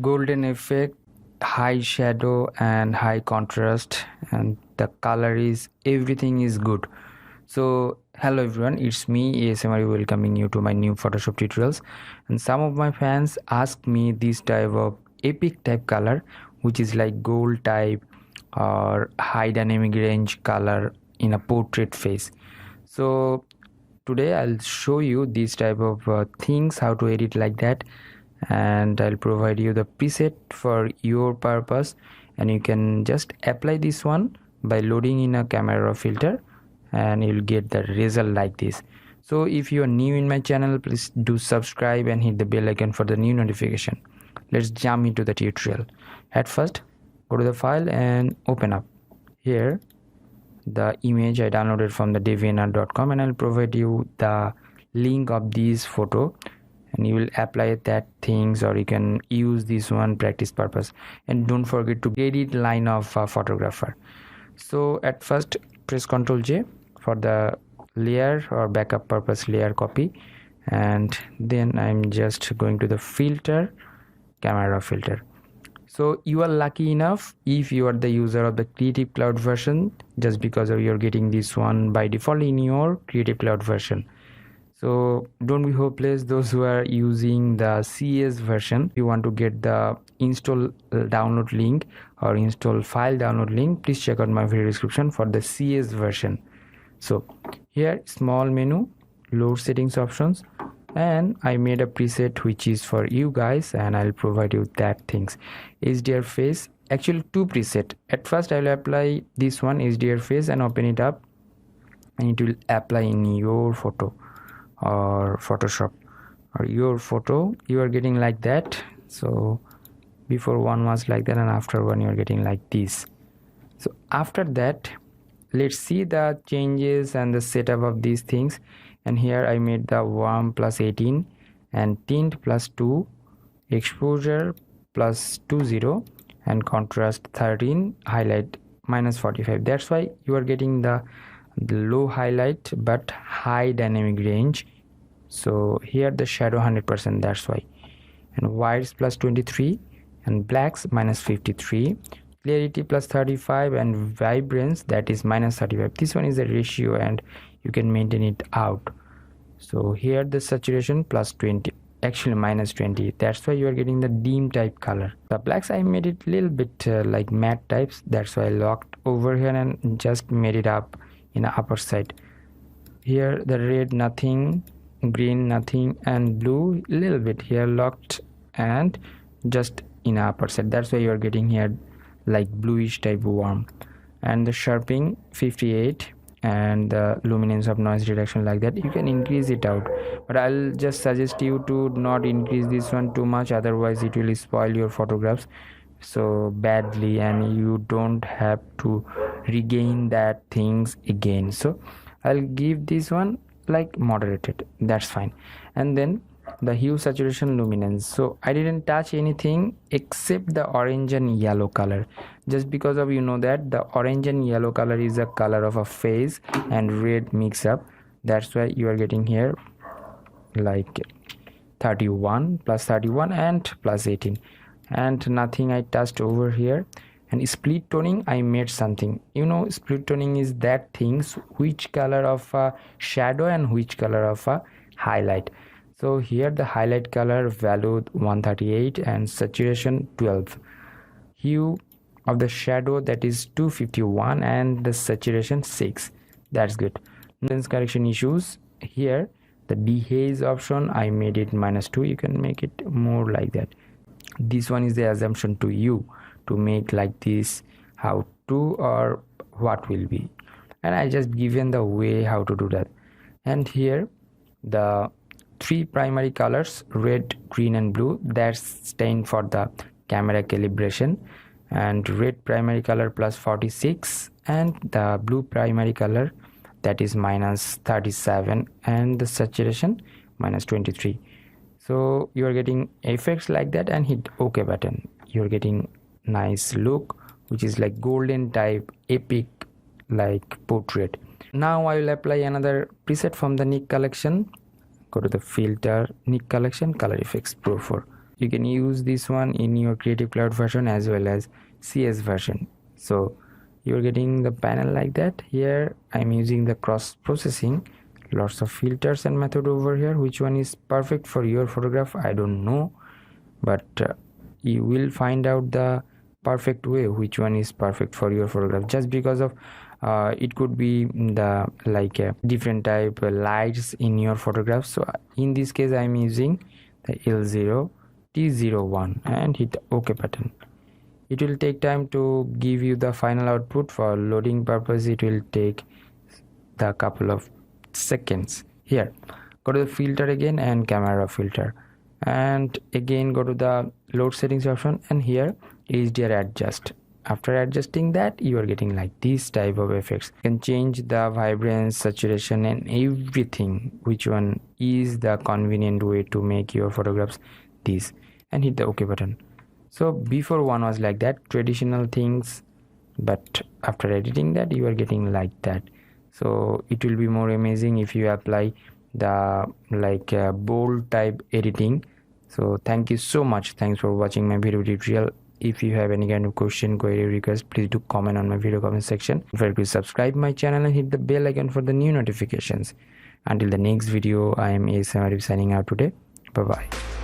golden effect, high shadow and high contrast, and the color is everything is good. So hello everyone, it's me ASMR welcoming you to my new Photoshop tutorials. And some of my fans asked me this type of epic type color, which is like gold type or high dynamic range color in a portrait face. So today I'll show you this type of things, how to edit like that, and I'll provide you the preset for your purpose, and you can just apply this one by loading in a camera filter and you'll get the result like this. So if you are new in my channel, please do subscribe and hit the bell icon for the new notification. Let's jump into the tutorial. At first, go to the file and open up here the image I downloaded from the deviantart.com, and I'll provide you the link of this photo, and you will apply that things, or you can use this one practice purpose. And don't forget to edit line of a photographer. So at first press Ctrl J for the layer or backup purpose layer copy, and then I'm just going to the filter, camera filter. So you are lucky enough if you are the user of the Creative Cloud version, just because you're getting this one by default in your Creative Cloud version. So don't be hopeless those who are using the CS version. If you want to get the install download link or install file download link, please check out my video description for the CS version. So here, small menu, load settings options, and I made a preset which is for you guys, and I'll provide you that things. HDR face, actually two preset. At first I'll apply this one HDR face and open it up, and it will apply in your photo or Photoshop or your photo. You are getting like that. So before one was like that, and after one you are getting like this. So after that, let's see the changes and the setup of these things. And here I made the warm plus 18 and tint plus 2, exposure plus 20, and contrast 13, highlight minus 45. That's why you are getting the low highlight but high dynamic range. So here the shadow 100%, that's why. And whites plus 23 and blacks minus 53, clarity plus 35, and vibrance, that is minus 35. This one is a ratio and you can maintain it out. So here the saturation plus 20, actually minus 20, that's why you are getting the dim type color. The blacks I made it little bit like matte types, that's why I locked over here and just made it up in the upper side. Here the red nothing, green nothing, and blue little bit here locked and just in the upper side. That's why you are getting here like bluish type warm. And the sharpening 58, and the luminance of noise reduction like that. You can increase it out, but I'll just suggest you to not increase this one too much, otherwise it will spoil your photographs so badly and you don't have to regain that things again. So I'll give this one like moderated, that's fine. And then the hue, saturation, luminance. So I didn't touch anything except the orange and yellow color, just because of, you know, that the orange and yellow color is a color of a face and red mix up. That's why you are getting here like 31 plus 31 and plus 18, and nothing I touched over here. And split toning, I made something, you know, split toning is that things which color of a shadow and which color of a highlight. So here the highlight color valued 138 and saturation 12, hue of the shadow that is 251, and the saturation 6. That's good. Lens correction issues, here the dehaze option I made it -2. You can make it more like that. This one is the assumption to you to make like this, how to or what will be, and I just given the way how to do that. And here the three primary colors, red, green, and blue, that's staying for the camera calibration. And red primary color plus 46, and the blue primary color that is minus 37, and the saturation minus 23. So you are getting effects like that, and hit OK button. You're getting nice look, which is like golden type epic like portrait. Now I will apply another preset from the Nick collection. Go to the filter, Nick collection, color effects Pro 4. you can use this one in your Creative Cloud version as well as CS version. So you're getting the panel like that. Here I'm using the cross processing, lots of filters and method over here. Which one is perfect for your photograph, I don't know, but you will find out the perfect way which one is perfect for your photograph, just because of it could be the different type lights in your photograph. So in this case I'm using the L0 T01 and hit the OK button. It will take time to give you the final output. For loading purpose it will take the couple of seconds. Here go to the filter again and camera filter, and again go to the load settings option, and here HDR adjust. After adjusting that, you are getting like this type of effects. You can change the vibrance, saturation and everything, which one is the convenient way to make your photographs this, and hit the OK button. So before one was like that, traditional things, but after editing that you are getting like that. So it will be more amazing if you apply the bold type editing. So thank you so much. Thanks for watching my video tutorial. If you have any kind of question, query, request, please do comment on my video comment section. Don't forget to subscribe my channel and hit the bell icon for the new notifications. Until the next video, I am Arif signing out today. Bye bye.